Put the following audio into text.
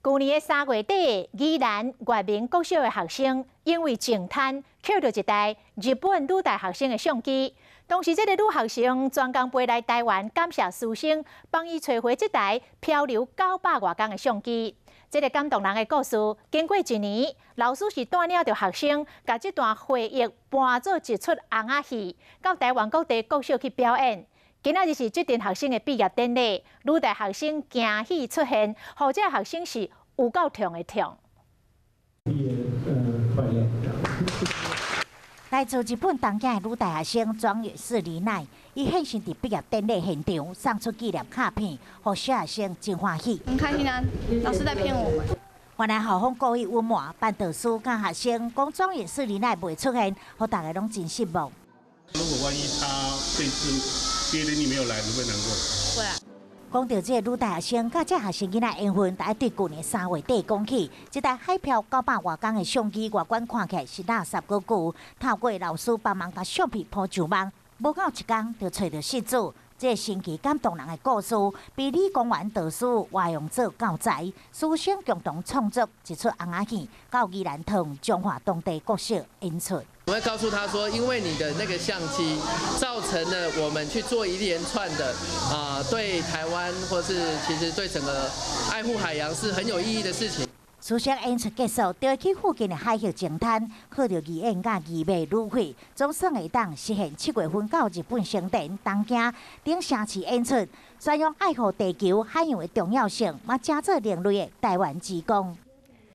去年的3月底，宜兰月明国小的学生因为净滩捡到一台日本女大学生的相机。当时，这个女学生专工飞来台湾，感谢师生帮伊找回这台漂流900多天的相机。这个感动人的故事，经过1年，老师是带领着学生，把这段回忆搬做一出红仔戏，到台湾各地国小去表演。今仔日是这群学生的毕业典礼，女大学生惊喜出现，或者学生是有够痛的痛。来自日本东京的女大学生庄月氏李奈，伊现身伫毕业典礼现场，送出纪念卡片，互小学生真欢喜。很开心啊，老师在骗我们。原来校方故意隐瞒，办导师甲学生讲庄月氏李奈袂出现，互大家拢真失望。如果万一他这次毕业典礼没有来，你会难过？会啊。讲到这个女大学生甲这学生囡仔缘分，大对去年3月底讲起，一台海漂900多天的相机，外观看起来是垃圾古旧，透过老师帮忙甲相片铺上网，无到1天就找到失主。这个神奇感动人的故事，被理工园导师活用做教材，师生共同创作一出红仔戏，到宜兰塘彰化当地国小演出。我会告诉他说，因为你的那个相机，造成了我们去做一连串的对台湾或是其实对整个爱护海洋是很有意义的事情。师生演出结束，就会去附近的海域净滩，靠着义演甲义卖旅费，总算会当实现7月份到日本成田、东京等城市演出，宣扬爱护地球海洋的重要性，嘛加做另类的台湾之光。